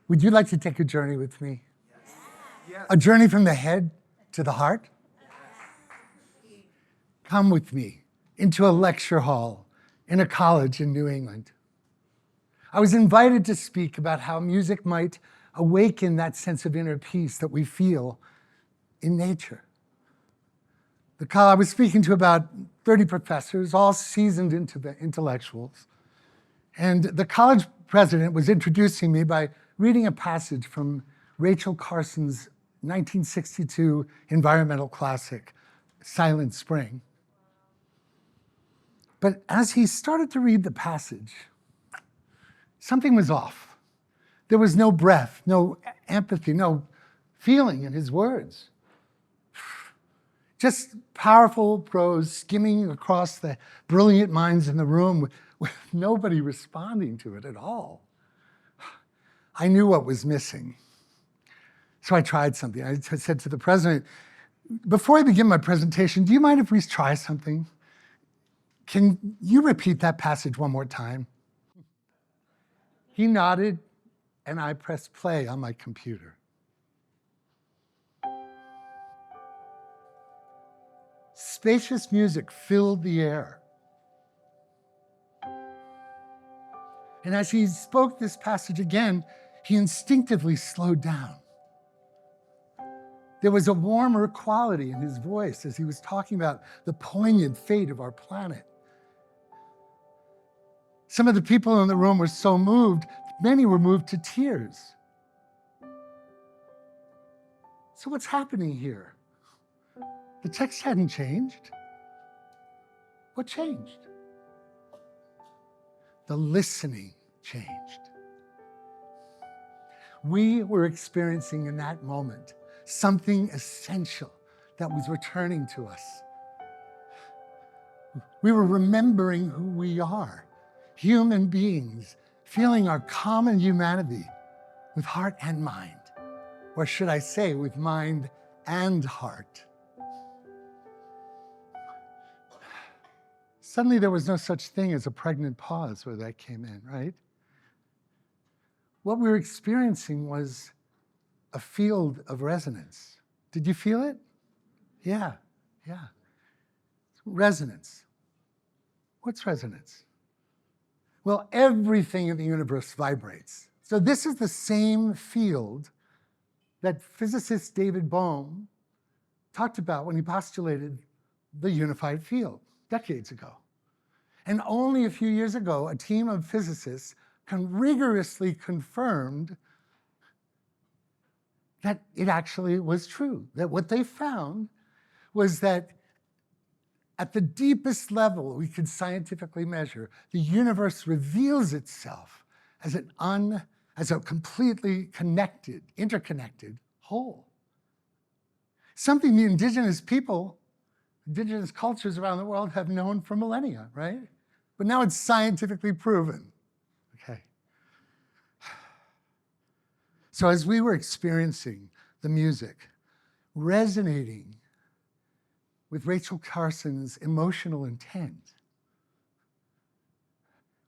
Would you like to take a journey with me? Yes. A journey from the head to the heart? Come with me into a lecture hall in a college in New England. I was invited to speak about how music might awaken that sense of inner peace that we feel in nature. I was speaking to about 30 professors, all seasoned intellectuals. And the college president was introducing me by reading a passage from Rachel Carson's 1962 environmental classic, Silent Spring. But as he started to read the passage, something was off. There was no breath, no empathy, no feeling in his words. Just powerful prose skimming across the brilliant minds in the room with nobody responding to it at all. I knew what was missing. So I tried something. I said to the president, before I begin my presentation, do you mind if we try something? Can you repeat that passage one more time? He nodded, and I pressed play on my computer. Spacious music filled the air. And as he spoke this passage again, he instinctively slowed down. There was a warmer quality in his voice as he was talking about the poignant fate of our planet. Some of the people in the room were so moved, many were moved to tears. So what's happening here? The text hadn't changed. What changed? The listening changed. We were experiencing in that moment something essential that was returning to us. We were remembering who we are, human beings, feeling our common humanity with heart and mind, or should I say, with mind and heart. Suddenly there was no such thing as a pregnant pause where that came in, right? What we were experiencing was a field of resonance. Did you feel it? Yeah. Resonance. What's resonance? Well, everything in the universe vibrates. So this is the same field that physicist David Bohm talked about when he postulated the unified field decades ago. And only a few years ago, a team of physicists rigorously confirmed that it actually was true, that what they found was that at the deepest level we could scientifically measure, the universe reveals itself as a completely connected, interconnected whole. Something the indigenous cultures around the world have known for millennia, right? But now it's scientifically proven. Okay. So as we were experiencing the music, resonating with Rachel Carson's emotional intent,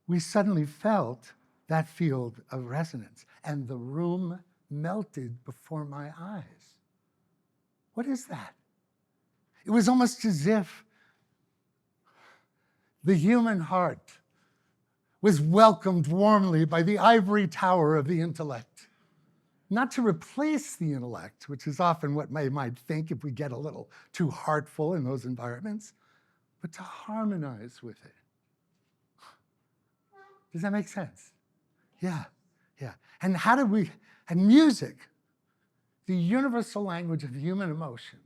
we suddenly felt that field of resonance, and the room melted before my eyes. What is that? It was almost as if the human heart was welcomed warmly by the ivory tower of the intellect. Not to replace the intellect, which is often what we might think if we get a little too heartful in those environments, but to harmonize with it. Does that make sense? Yeah. And music, the universal language of human emotion,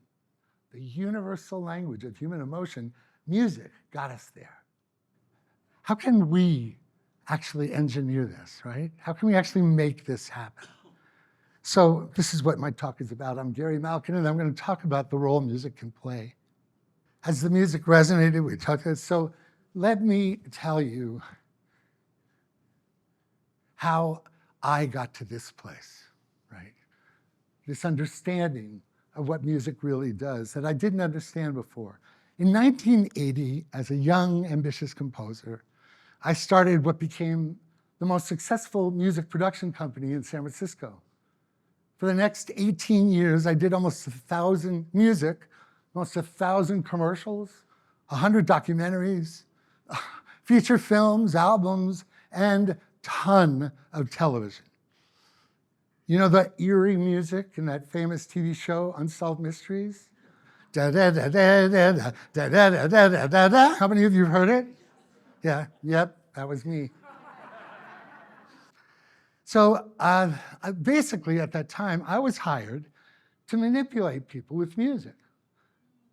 music got us there. How can we actually engineer this, right? How can we actually make this happen? So this is what my talk is about. I'm Gary Malkin, and I'm going to talk about the role music can play. As the music resonated, we talked about it. So let me tell you how I got to this place, right? This understanding of what music really does that I didn't understand before. In 1980, as a young, ambitious composer, I started what became the most successful music production company in San Francisco. For the next 18 years, I did almost 1,000 commercials, 100 documentaries, feature films, albums, and ton of television. You know the eerie music in that famous TV show, Unsolved Mysteries? Da da da da da da da da da da da da. How many of you have heard it? Yeah, yep, that was me. So basically at that time, I was hired to manipulate people with music,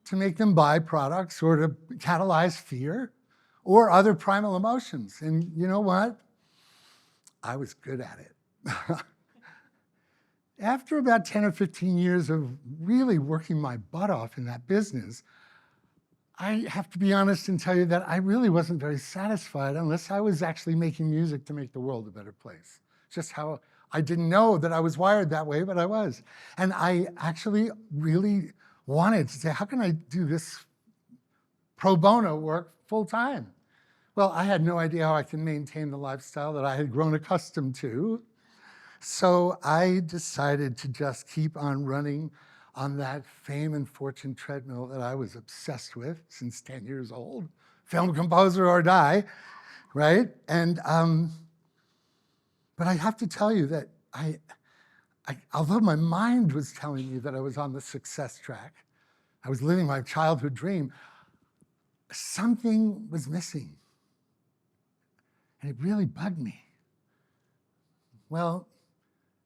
to make them buy products or to catalyze fear or other primal emotions. And you know what? I was good at it. After about 10 or 15 years of really working my butt off in that business, I have to be honest and tell you that I really wasn't very satisfied unless I was actually making music to make the world a better place. Just how I didn't know that I was wired that way, but I was. And I actually really wanted to say, how can I do this pro bono work full time? Well, I had no idea how I can maintain the lifestyle that I had grown accustomed to. So I decided to just keep on running on that fame and fortune treadmill that I was obsessed with since 10 years old. Film composer or die, right? And but I have to tell you that although my mind was telling me that I was on the success track, I was living my childhood dream, something was missing. And it really bugged me. Well,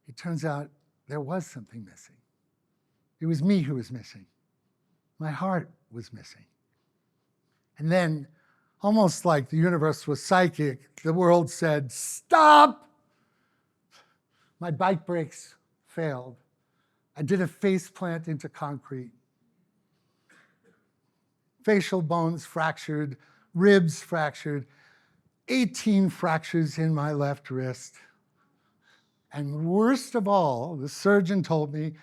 it turns out there was something missing. It was me who was missing. My heart was missing. And then, almost like the universe was psychic, the world said, stop! My bike brakes failed. I did a face plant into concrete. Facial bones fractured, ribs fractured, 18 fractures in my left wrist. And worst of all, the surgeon told me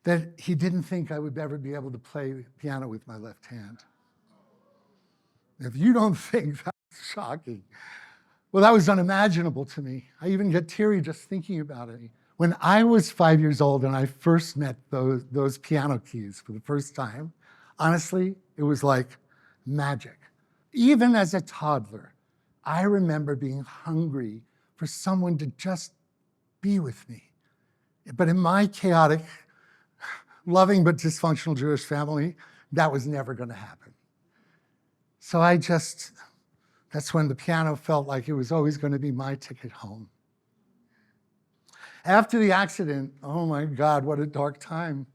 that he didn't think I would ever be able to play piano with my left hand. If you don't think that's shocking, well, that was unimaginable to me. I even get teary just thinking about it. When I was 5 years old and I first met those piano keys for the first time, honestly, it was like magic. Even as a toddler, I remember being hungry for someone to just be with me. But in my chaotic, loving but dysfunctional Jewish family, that was never going to happen. So that's when the piano felt like it was always going to be my ticket home. After the accident, oh my God, what a dark time.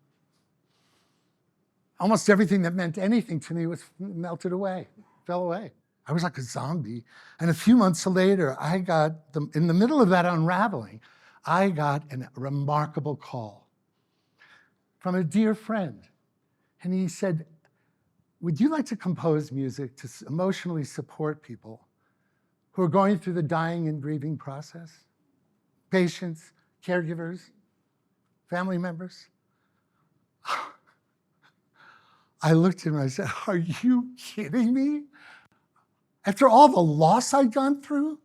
Almost everything that meant anything to me was melted away, fell away. I was like a zombie. And a few months later, in the middle of that unraveling, I got a remarkable call from a dear friend. And he said, would you like to compose music to emotionally support people who are going through the dying and grieving process? Patients, caregivers, family members? I looked at him and I said, are you kidding me? After all the loss I'd gone through?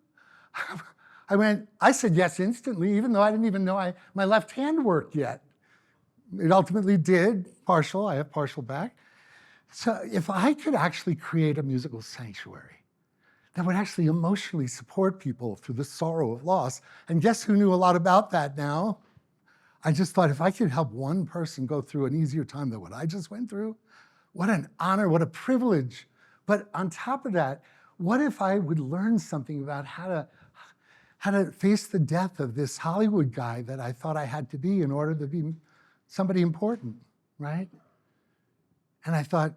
I said yes instantly, even though I didn't even know my left hand worked yet. It ultimately did, partial, I have partial back. So if I could actually create a musical sanctuary that would actually emotionally support people through the sorrow of loss, and guess who knew a lot about that now? I just thought if I could help one person go through an easier time than what I just went through, what an honor, what a privilege. But on top of that, what if I would learn something about how to face the death of this Hollywood guy that I thought I had to be in order to be somebody important, right? And I thought,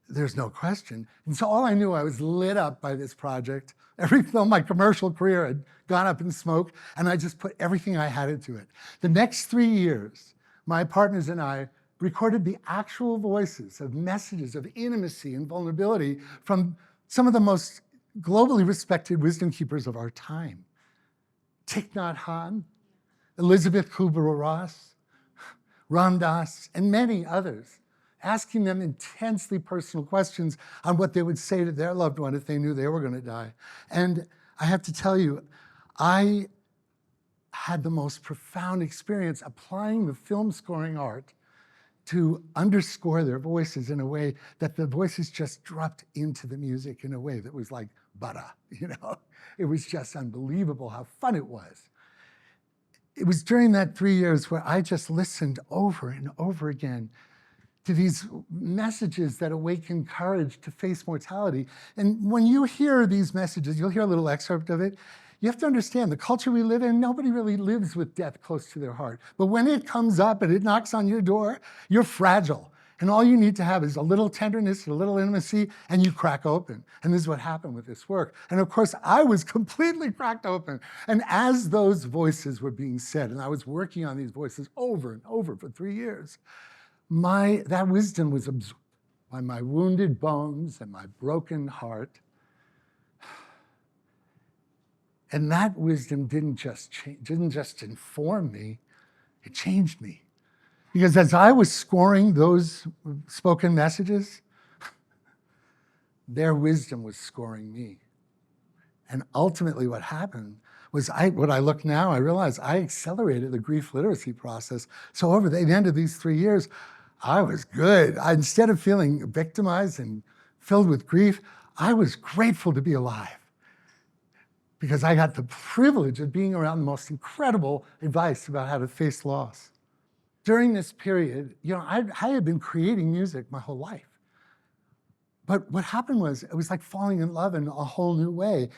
there's no question. And so all I knew, I was lit up by this project. Every film, my commercial career had gone up in smoke, and I just put everything I had into it. The next 3 years, my partners and I recorded the actual voices of messages of intimacy and vulnerability from some of the most globally respected wisdom keepers of our time. Thich Nhat Hanh, Elizabeth Kubler-Ross, Ram Dass, and many others, asking them intensely personal questions on what they would say to their loved one if they knew they were going to die. And I have to tell you, I had the most profound experience applying the film scoring art to underscore their voices in a way that the voices just dropped into the music in a way that was like butter, you know? It was just unbelievable how fun it was. It was during that 3 years where I just listened over and over again to these messages that awaken courage to face mortality. And when you hear these messages, you'll hear a little excerpt of it. You have to understand the culture we live in, nobody really lives with death close to their heart. But when it comes up and it knocks on your door, you're fragile. And all you need to have is a little tenderness, a little intimacy, and you crack open. And this is what happened with this work. And of course, I was completely cracked open. And as those voices were being said, and I was working on these voices over and over for 3 years, that wisdom was absorbed by my wounded bones and my broken heart. And that wisdom didn't just inform me, it changed me. Because as I was scoring those spoken messages, their wisdom was scoring me. And ultimately what happened was what I look now, I realize I accelerated the grief literacy process. So over the end of these 3 years, I was good. Instead of feeling victimized and filled with grief, I was grateful to be alive because I got the privilege of being around the most incredible advice about how to face loss. During this period, I had been creating music my whole life. But what happened was, it was like falling in love in a whole new way.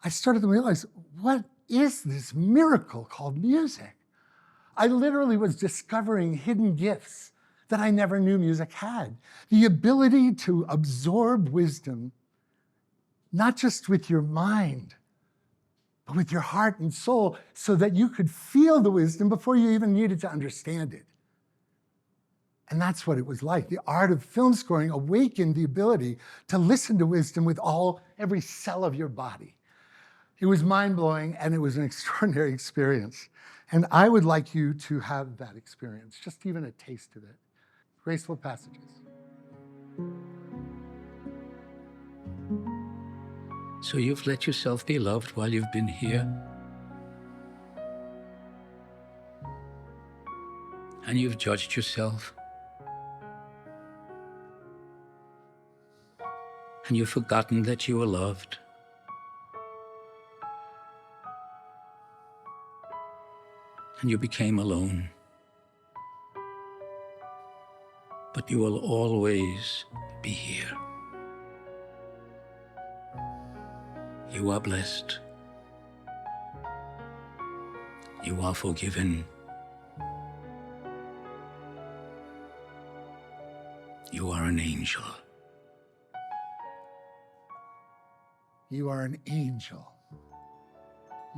I started to realize, what is this miracle called music? I literally was discovering hidden gifts that I never knew music had. The ability to absorb wisdom, not just with your mind, but with your heart and soul, so that you could feel the wisdom before you even needed to understand it. And that's what it was like. The art of film scoring awakened the ability to listen to wisdom with every cell of your body. It was mind-blowing, and it was an extraordinary experience. And I would like you to have that experience, just even a taste of it. Graceful Passages. So you've let yourself be loved while you've been here? And you've judged yourself? And you've forgotten that you were loved? And you became alone? But you will always be here. You are blessed. You are forgiven. You are an angel. You are an angel.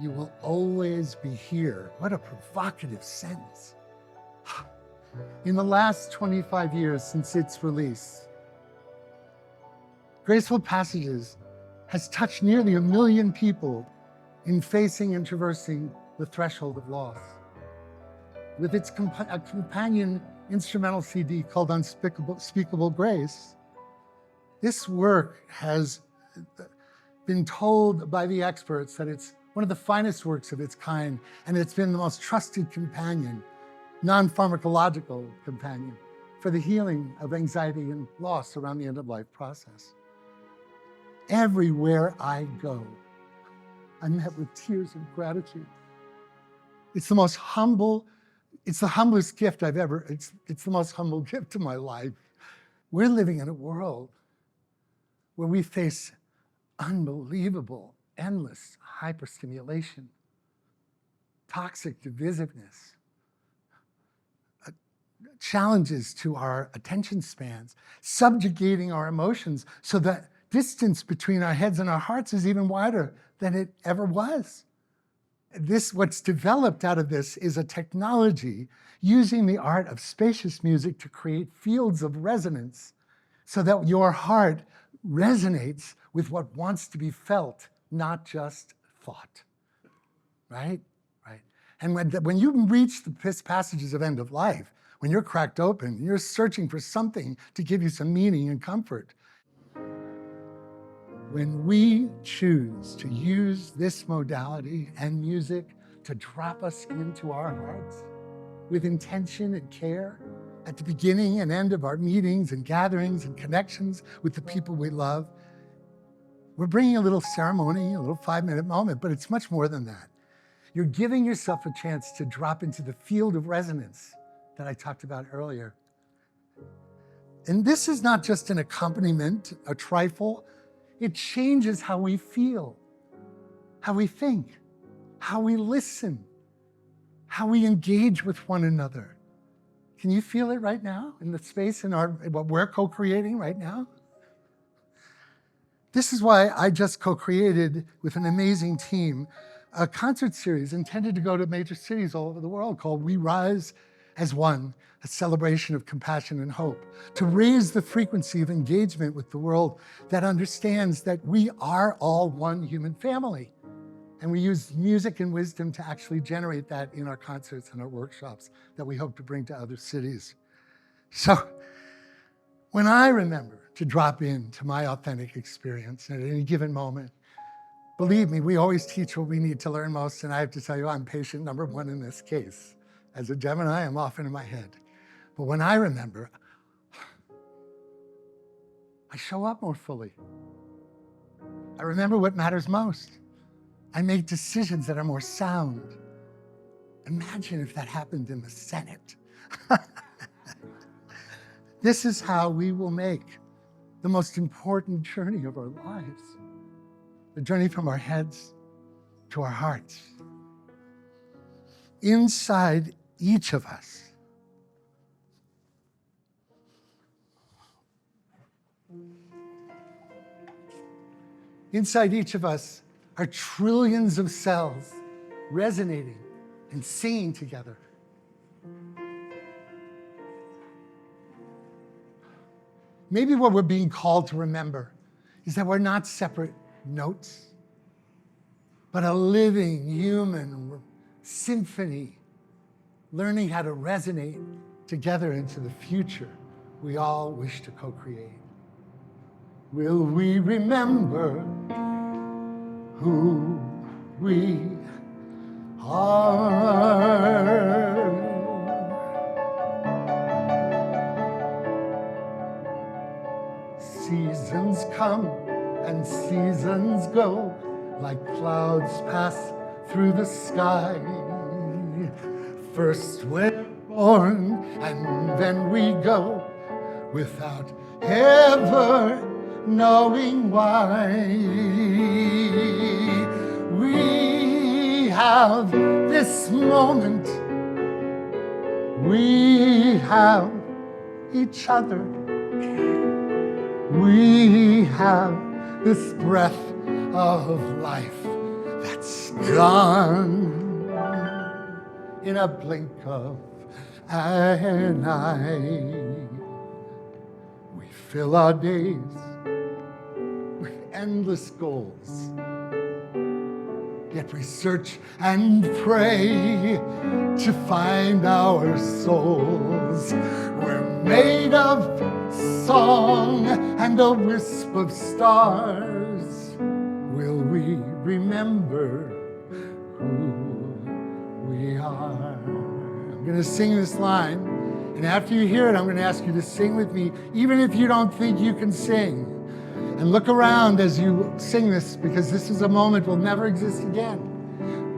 You will always be here. What a provocative sentence. In the last 25 years since its release, Graceful Passages has touched nearly 1 million people in facing and traversing the threshold of loss. With its companion instrumental CD called Unspeakable Grace, this work has been told by the experts that it's one of the finest works of its kind, and it's been the most trusted companion, non-pharmacological companion, for the healing of anxiety and loss around the end-of-life process. Everywhere I go, I'm met with tears of gratitude. It's the humblest gift I've ever, it's the most humble gift of my life. We're living in a world where we face unbelievable, endless hyperstimulation, toxic divisiveness, challenges to our attention spans, subjugating our emotions so that distance between our heads and our hearts is even wider than it ever was. What's developed out of this is a technology using the art of spacious music to create fields of resonance so that your heart resonates with what wants to be felt, not just thought, right? Right. And when you reach the passages of end of life, when you're cracked open, you're searching for something to give you some meaning and comfort. when we choose to use this modality and music to drop us into our hearts with intention and care at the beginning and end of our meetings and gatherings and connections with the people we love, we're bringing a little ceremony, a little 5-minute moment, but it's much more than that. You're giving yourself a chance to drop into the field of resonance that I talked about earlier. And this is not just an accompaniment, a trifle. It changes how we feel, how we think, how we listen, how we engage with one another. Can you feel it right now in the space in what we're co-creating right now? This is why I just co-created with an amazing team a concert series intended to go to major cities all over the world called We Rise as One, a celebration of compassion and hope, to raise the frequency of engagement with the world that understands that we are all one human family. And we use music and wisdom to actually generate that in our concerts and our workshops that we hope to bring to other cities. So when I remember to drop into my authentic experience at any given moment, believe me, we always teach what we need to learn most, and I have to tell you, I'm patient number one in this case. As a Gemini, I'm often in my head. But when I remember, I show up more fully. I remember what matters most. I make decisions that are more sound. Imagine if that happened in the Senate. This is how we will make the most important journey of our lives. The journey from our heads to our hearts. Inside each of us, are trillions of cells resonating and singing together. Maybe what we're being called to remember is that we're not separate notes, but a living human symphony, learning how to resonate together into the future we all wish to co-create. Will we remember who we are? Seasons come and seasons go, like clouds pass through the sky. First we're born and then we go, without ever knowing why. We have this moment, we have each other. We have this breath of life that's gone in a blink of an eye. We fill our days with endless goals, yet we search and pray to find our souls. We're made of song and a wisp of stars. Will we remember who we are? I'm going to sing this line, and after you hear it, I'm going to ask you to sing with me, even if you don't think you can sing. And look around as you sing this, because this is a moment will never exist again.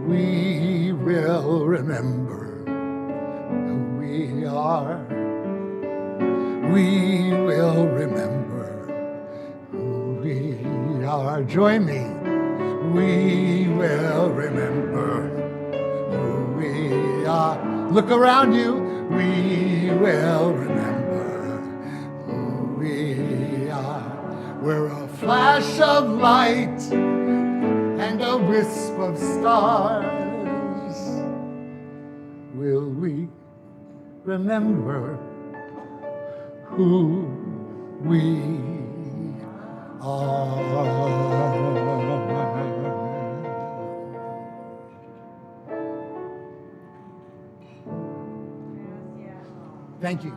We will remember who we are. We will remember who we are. Join me. We will remember who we are. Look around you. We will remember who we are. We're a flash of light and a wisp of stars. Will we remember who we are? Thank you.